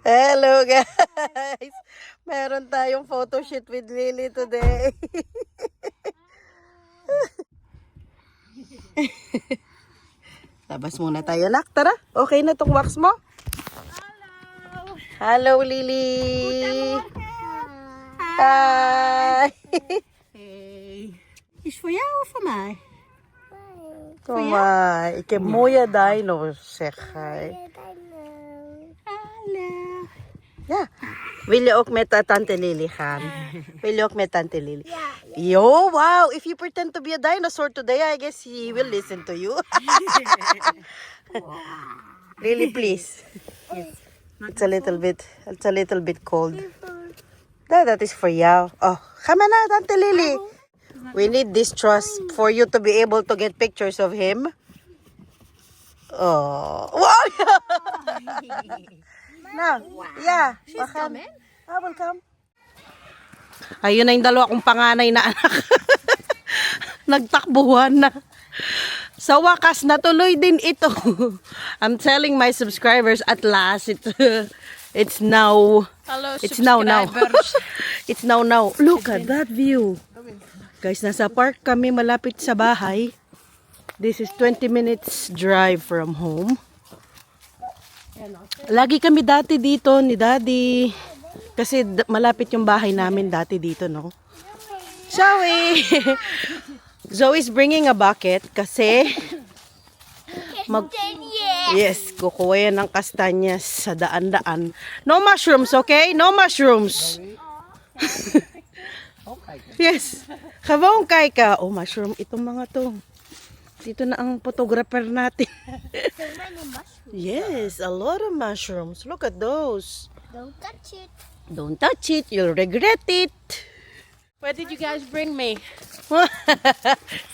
Hello guys! Meron tayong photo shoot with Lily today. Labas muna tayo, nak. Tara, okay na tong wax mo? Hello, Lily! Hi! Hey. Is for jou of voor mij? Kom maar, ik heb mooie dino's, zeg hij. Hallo. Ja. Wil je ook met Tante Lily gaan? Wil je ook met Tante Lily? Yo, wow! If you pretend to be a dinosaur today, I guess he will listen to you. Lily, please. It's a little bit cold. That is for you. Oh, come on na, Tante Lily. We need this trust for you to be able to get pictures of him. Oh, wow! Now, yeah. She's coming. I will come. Ayun na yung dalawa kong panganay na anak. Nagtakbuhan na. Sa wakas, natuloy din ito. I'm telling my subscribers at last, it's now. Hello, It's now. It's now. Look at that view. Guys, nasa park kami malapit sa bahay. This is 20 minutes drive from home. Lagi kami dati dito ni Daddy. Kasi malapit yung bahay namin dati dito, no? Zoe! Zoe's bringing a bucket kasi yes, kukuha yan ng kastanyas sa daan-daan. No mushrooms, okay? No mushrooms. Yes. Gewoon kijken. Oh, mushroom. Itong mga to. Dito na ang photographer natin. Yes, a lot of mushrooms. Look at those. Don't touch it. Don't touch it. You'll regret it. Where did you guys bring me?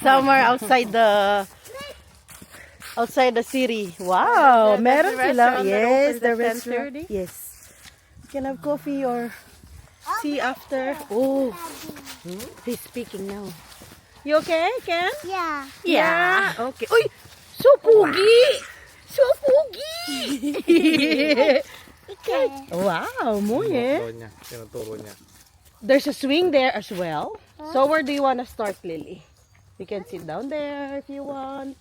Somewhere outside the city. Wow, meron sila. Yes, the restaurant. Yes. You can have coffee or tea after. Oh, he's speaking now. You okay, Ken? Yeah. Yeah. Okay. Uy, so pogi. So pogi. Wow, muy eh. Tinuturo niya. There's a swing there as well. So where do you want to start, Lily? You can sit down there if you want.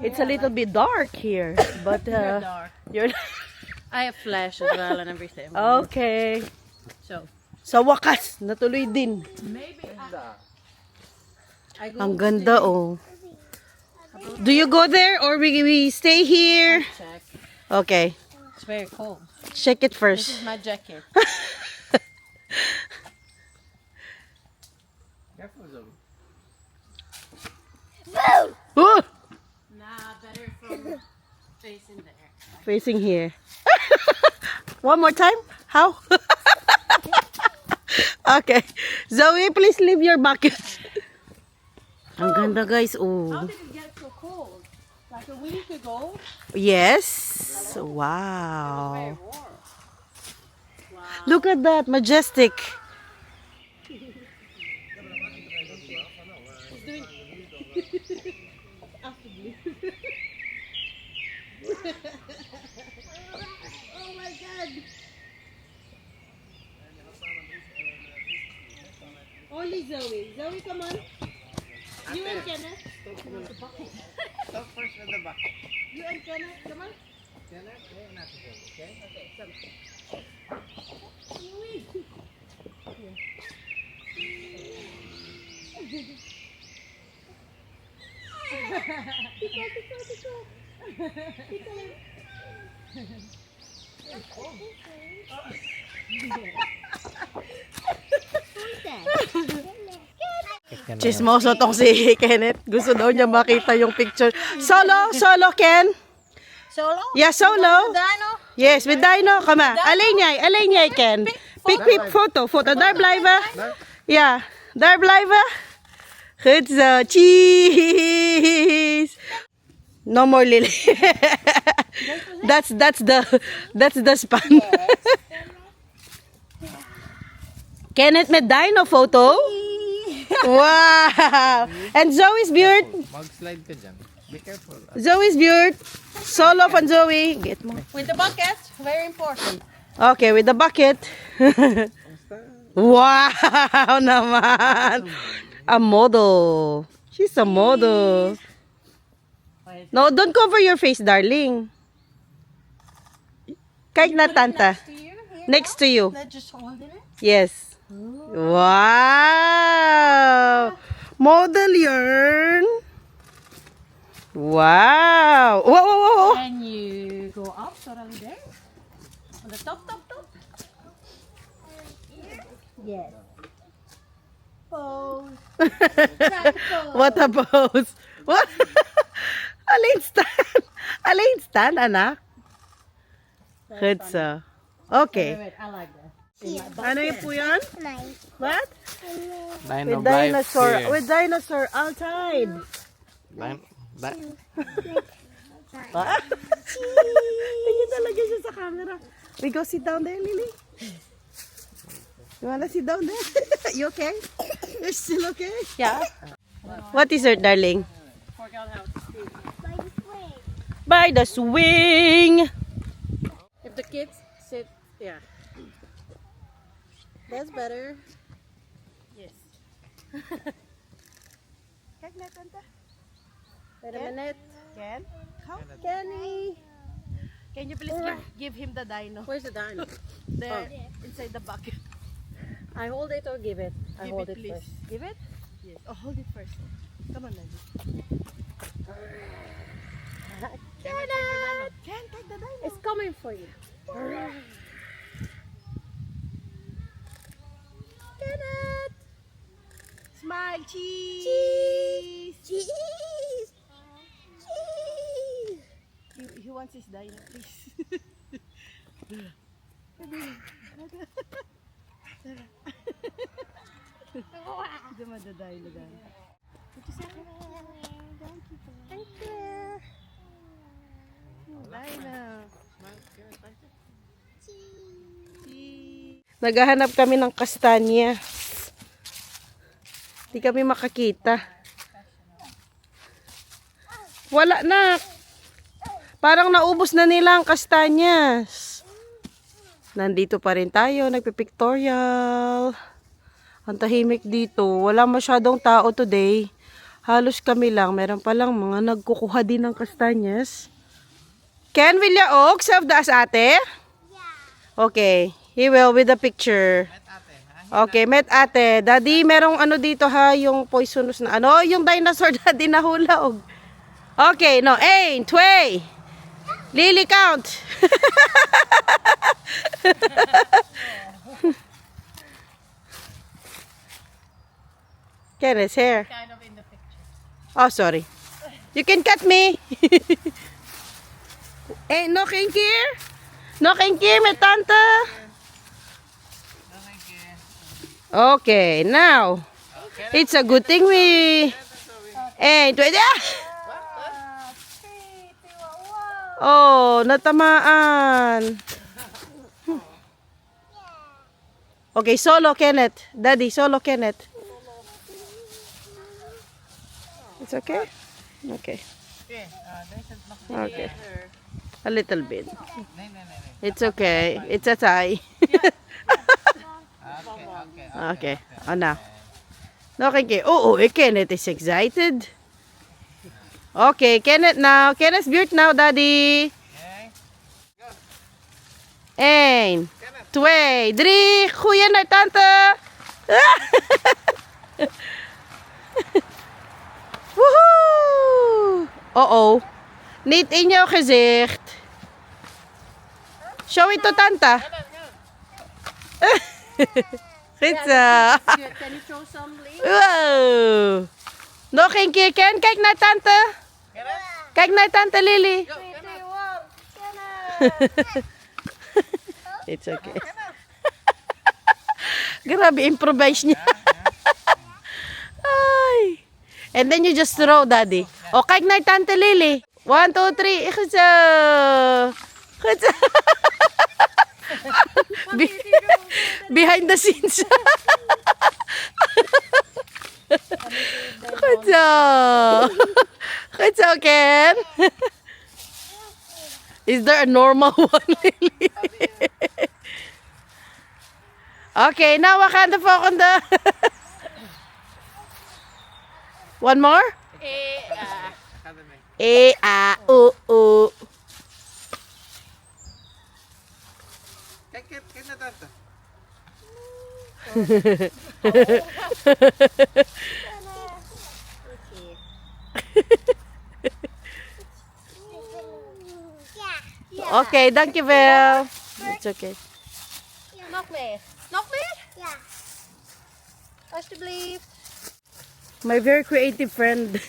It's a little bit dark here, but Dark. you're I have flash as well and everything. okay. So, Sa wakas, natuloy din. maybe I go Ang ganda oh. Do you go there or we stay here? check. Okay. It's very cold. Check it This first. is my jacket. Careful, Zoe. Oh, Nah, better from facing there. facing here. One more time. How? Okay. Zoe, please leave your bucket. Ang ganda guys. How Oh. did it get so cold? Like a week ago? Yes. Very Wow. warm. Look at that. Majestic. Oh my god! Only Zoe. Zoe, come on. You and Kenneth. Stop first with the back. You and Kenneth, come on. Kenneth, ayun natin Zoe, okay? Okay, come. Chismoso tong si Kenneth. Gusto daw niya makita yung picture. Solo, Ken? Solo? Yeah, solo. Dino? Yes, with Dino. Come on. Alay niya, Ken. Pick photo. Daar blijven. Ja, daar blijven. Goed zo. Cheese. No more Lily. that's the span. Kenneth met Dino photo. Wow. And Zoe's beard. Mag-slide ka dyan. Be careful. Zoe's beard. Solo van Zoe. Get mo. With the bucket, very important. Okay, with the bucket. Wow naman. A model. She's a model. No, don't cover your face, darling. Kahit na tanta. To you, here. Next to you. Let's just hold it. Yes. Wow. Model yarn. Wow. Whoa, whoa, whoa. And you go up totally there. On the top. Yes. Pose. What a pose. What? Alin stand. Alin stand, anak. Good so. Okay. Wait, I like that. Ano yung po yan? What? Dino With dinosaur. here. With dinosaur outside. Ah? Tingin talaga siya sa camera. We go sit down there, Lily. You wanna sit down there? You okay? You're still okay? Yeah. What is it, darling? Fork out how to speak. By the swing. If the kids sit, yeah. That's better. Yes. Wait a minute. Ken? Kenny. Can you please give him the dino? Where's the dino? There, inside the bucket. I hold it or give it? I Give hold it, it please. first. Give it? Yes. Oh, hold it first. Come on, Daddy. Ken, take the dino. It's coming for you. Kenneth! Smile, cheese! Cheese! Cheese! He wants his dino, please. Hindi madadino, dino. Thank you. Dino. Naghahanap kami ng kastanya. Hindi kami makakita. Wala na. Parang naubos na nila ang kastanyas. Nandito pa rin tayo, nagpipictorial. Ang tahimik dito. Wala masyadong tao today. Halos kami lang. Meron palang mga nagkukuha din ng kastanyas. Ken, will you serve the as ate? Okay. He will with the picture. Okay, met ate. Daddy, merong ano dito ha, yung poisonous na ano, yung dinosaur daddy nahulog. Okay, no, 8, 2. Lily count. Kenneth's hair. Kind of in the picture. Oh, sorry. You can cut me. Eh, no kinky? No kinky, may tanta. Okay, now. It's a good thing we... Eh, ito. Oh, natamaan. Okay, solo Kenneth. Daddy, solo Kenneth. It's okay? Okay. Okay. A little bit. It's okay. It's a tie. Okay. Oh, now. Okay. Oh, Kenneth is excited. Okay, Kenneth now. Kenneth's built now, Daddy. Ein, twee, drie. Goeie naar tante. Woehoe. Uh-oh. Niet in jouw gezicht. Show it to tanta. Pizza. Can you throw some leaves? Wow. Nog een keer, Ken. Kijk naar tante. Kijk naar tante Lily. It's okay. Grabe, improvise niya. Ay. And then you just throw, Daddy. O, kijk naar tante Lily. 1, 2, 3. Goed zo. Goed zo. Behind the scenes. Goed zo. Goed zo, Ken. Is there a normal one, Lily? Okay, now Wakanda folk on the... One more? Academy. U. Kaya na tanta. Okay, thank you, Vel. It's okay. Nog meer. Nog meer? Ja. Alsjeblieft. My very creative friend.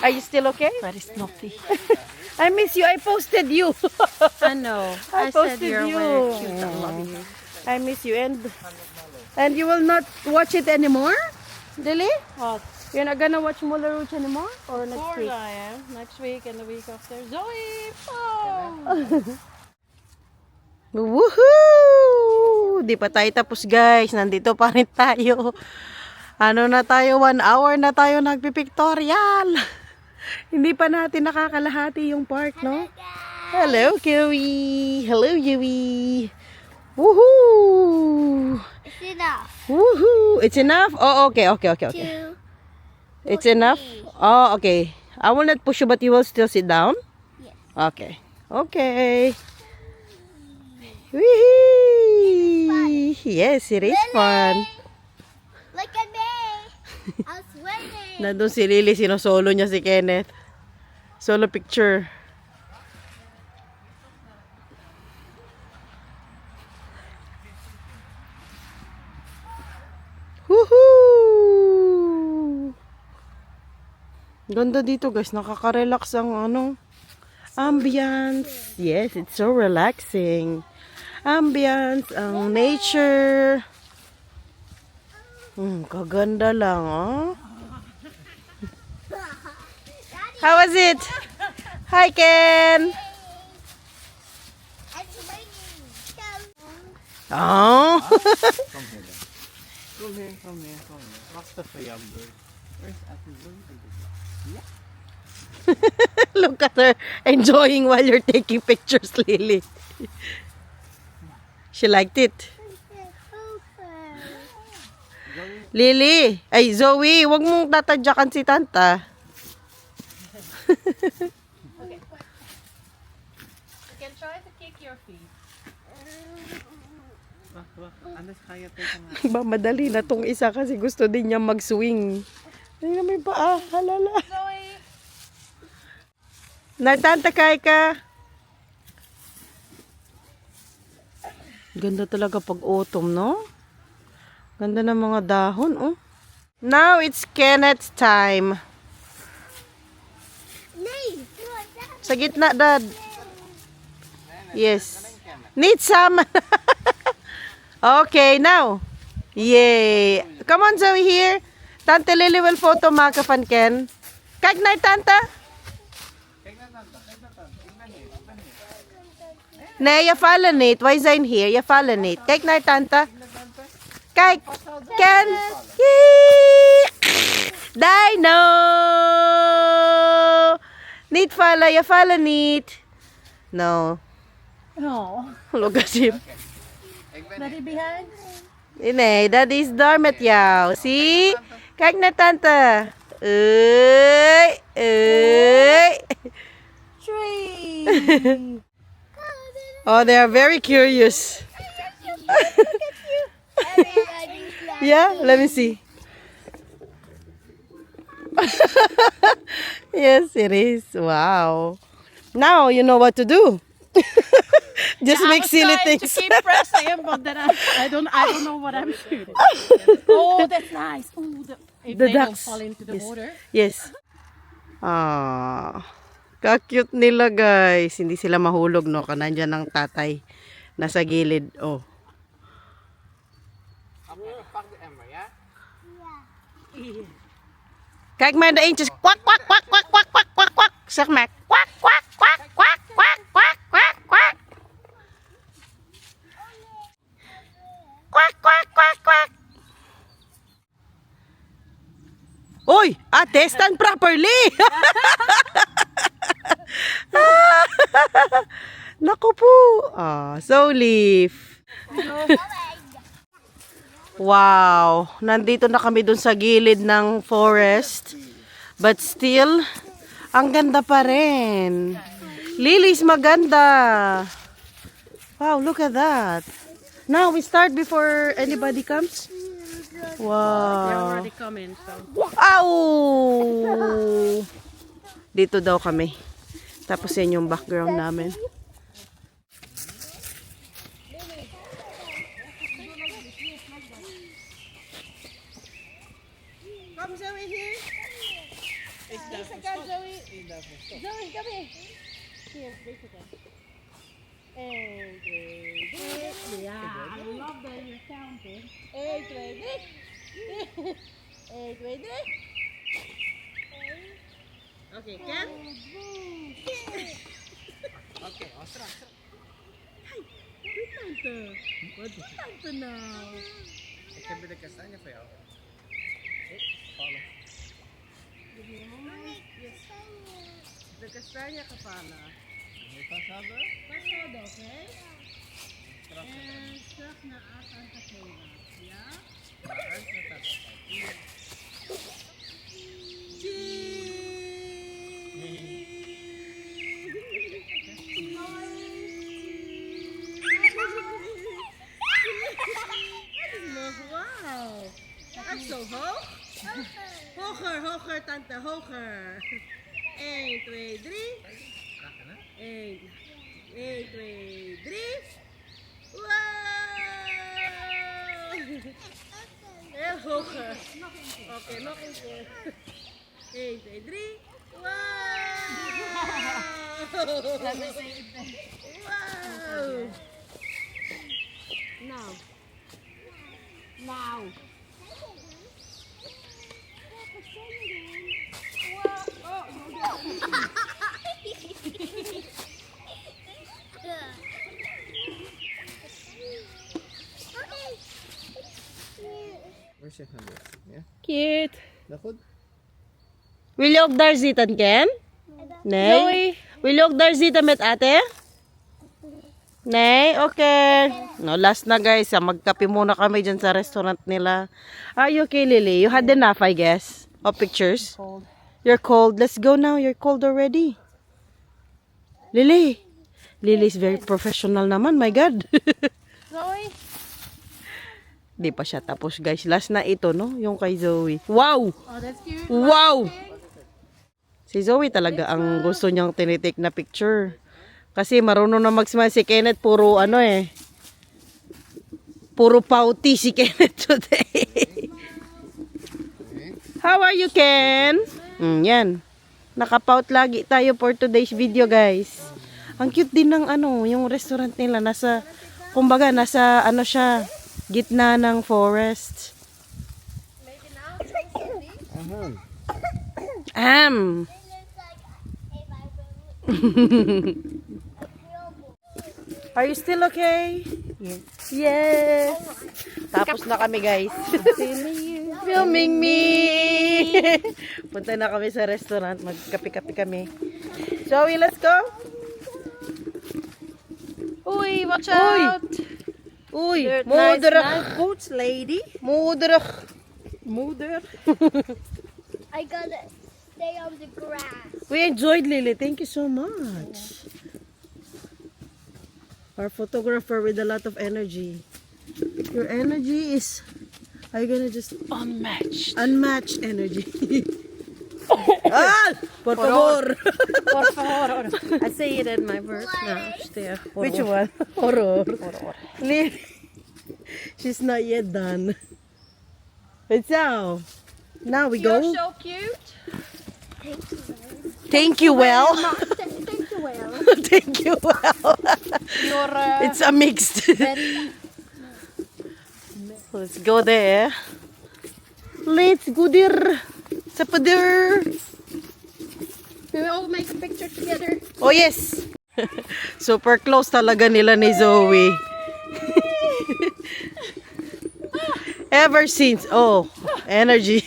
Are you still okay? That is naughty. I miss you. I posted you. I know. I said posted you're you. very cute. I love you. I miss you, and you will not watch it anymore, Lily? What? You're not gonna watch Moulin Rouge anymore, or next Of course week? I am. Next week and the week after. Zoe! Oh! Woohoo! Di pa tayo tapos, guys. Nandito pa rin tayo. Ano na tayo? 1 hour na tayo nagpipictorial. Hindi pa natin nakakalahati yung park, no? Hello, Kiwi. Hello, Yui. Woohoo! It's enough. Woohoo! It's enough? Oh, okay. Two. It's enough? Oh, okay. I will not push you, but you will still sit down? Yes. Okay. Okay. Wee! Yes, it is fun. Look at me. I'm swimming. Nandun si Lily, sinosolo niya si Kenneth. Solo picture. Woohoo! Ganda dito, guys. Nakaka-relax ang ambience. Yes, it's so relaxing. Ambience, ang nature. Kaganda lang, oh. How was it? Hi, Ken. I'm swimming. Oh. Come here. What's the fire bird? Where's Ate Zoe? Look at her enjoying while you're taking pictures, Lily. She liked it. Lily, ay Zoe, wag mong tatadyakan si Tanta. You can try to kick your feet. Wak. Anas kaya tayo nga. Ba, madali na tong isa kasi gusto din niya mag-swing. Ay, na may paa, halala. Zoe! Natanta kay ka. Ganda talaga pag autumn, no? Ganda ng mga dahon, oh. Now it's Kenneth's time. Sa gitna, Dad. Yes. Need some. Okay, now. Yay. Come on, Zoe, here. Tante Lily will photo Maka van Ken. Kijk naar Tante. Nee, je vallen niet. Wij zijn hier. Je vallen niet. Kijk naar Tante. Kijk. Ken. Yee. Dino. Niet vallen. Je vallen niet. No. No. Look at him. Daddy behind? Nee, dat is daar met jou. Zie? Kijk naar Tante. Oei. Oei. Tree! Oh, they are very curious. Yeah, let me see. Yes, it is. Wow. Now you know what to do. Just make silly things. To keep pressing him, but then I don't know what I'm shooting. Oh, that's nice. Oh, if The they ducks. don't fall into the Yes. water. Yes. Ah, ka-cute nila, guys. Hindi sila mahulog, no? Kanandyan ng tatay. Nasa gilid. Oh. Okay, pack the Emma, yeah? Kijk maar de eentjes. Kwak, kwak, kwak, kwak, kwak, kwak, kwak, kwak. Zeg maar. Kwak, kwak, kwak, kwak, kwak, kwak, kwak, kwak. Kwak, kwak, kwak, kwak. Oy, ate, stand properly. Naku po. Ah, so leaf. Wow. Nandito na kami dun sa gilid ng forest. But still, ang ganda pa rin. Lilies maganda. Wow, look at that. Now we start before anybody comes. They're Wow. already coming, so. Ow! Dito daw kami. Tapos yan yung background namin. Come Zoe here. Zoe, come here. Here, this again. Yeah, I love that you're counting. Okay, Ken? Okay, Astra. Tante now. Ik heb de kastanje voor jou. Vallen. De kastanya kapala. Moet dat hebben? Pasado, okay? And stuff na asan sa kailan. Yeah? Wow! That's so hoog. Hoger, hoger, tante, hoger. 1, 2, 3. 1, 2, 3. Wow! Heel hoger. Oké, nog een keer. 1, 2, 3. Wow! Wow! Now. Now. Where's your hand? Yeah? Cute. Dat goed? Wil je ook daar zitten, Ken? Nee? Wil je ook daar zitten met ate? Nee? Okay. No, last na guys. Magkape muna kami dyan sa restaurant nila. Are you okay, Lily? You had enough, I guess, of pictures? Cold. You're cold. Let's go now. You're cold already. Lily. Lily is very professional naman. My God. Zoe? Di pa siya tapos, guys. Last na ito, no? Yung kay Zoe. Wow! Oh, that's cute. Wow! Si Zoe talaga ang gusto niyang tinitik na picture. Kasi marunong na mag-smile si Kenneth. Puro ano eh. Puro pouty si Kenneth today. How are you, Ken? Yan. Nakapout lagi tayo for today's video, guys. Ang cute din ng ano, yung restaurant nila. Nasa, kumbaga, nasa ano siya, gitna ng forest. Am. Are you still okay? Yes. Yes. Tapos na kami, guys. Filming me. Punta na kami sa restaurant. Magkape-kape kami. Zoe, let's go. Uy, watch out. Uy, Nice, moeder. nice boots, lady. Moeder. Moeder. I gotta stay on the grass. We enjoyed, Lily. Thank you so much. Our photographer with a lot of energy. Your energy is, are you gonna just Unmatched. unmatched energy? Ah! Por favor. Por favor. I say it in my verse now. Stay. Which one? Horror. Lily. She's not yet done. It's now. Now we You're go. so cute. Thank you, well. Thank you, well. Thank you, well. You're It's a mixed. very... Let's go there. Let's go there. Sa pader. We will all make a picture together. Oh, yes. Super close talaga nila ni Zoe. Ever since. Oh, energy.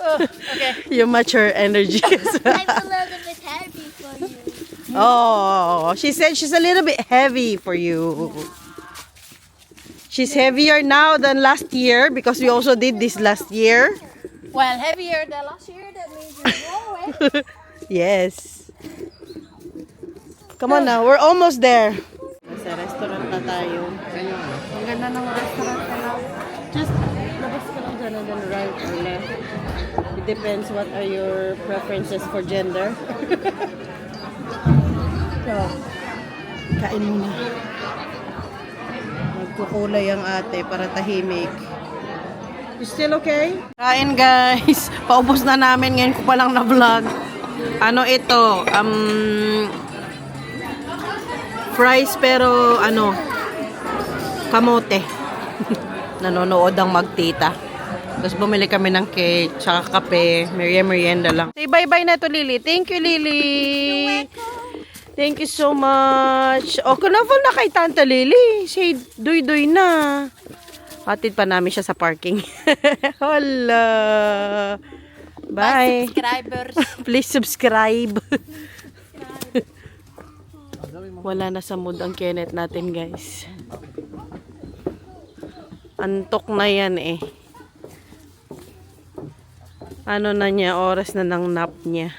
Okay. You match her energy. I'm a little bit heavy for you. Oh, she said she's a little bit heavy for you. She's heavier now than last year because we also did this last year. Well, heavier than last year. That means you're growing. Yes. Come on now, we're almost there. Nasa restaurant na tayo. Ang ganda ng restaurant na lang. Just labas ka lang dyan and then right or left. It depends what are your preferences for gender. So, kain muna. Nagkukulay ang ate para tahimik. You still okay? Kain guys. Paubos na namin. Ngayon ko palang na-vlog. Ano ito? Fries pero kamote. Nanonood ang magtita. Tapos bumili kami ng cake, tsaka kape, merienda lang. Say bye-bye na to, Lily. Thank you, Lily. Thank you so much. O, kunafol na kay Tanta Lily. Say, doy-doy na. Hatid pa namin siya sa parking. Hala. Bye. Subscribers. Please subscribe. Wala na sa mood ang Kenneth natin, guys. Antok na yan eh. Ano na niya, oras na ng nap niya.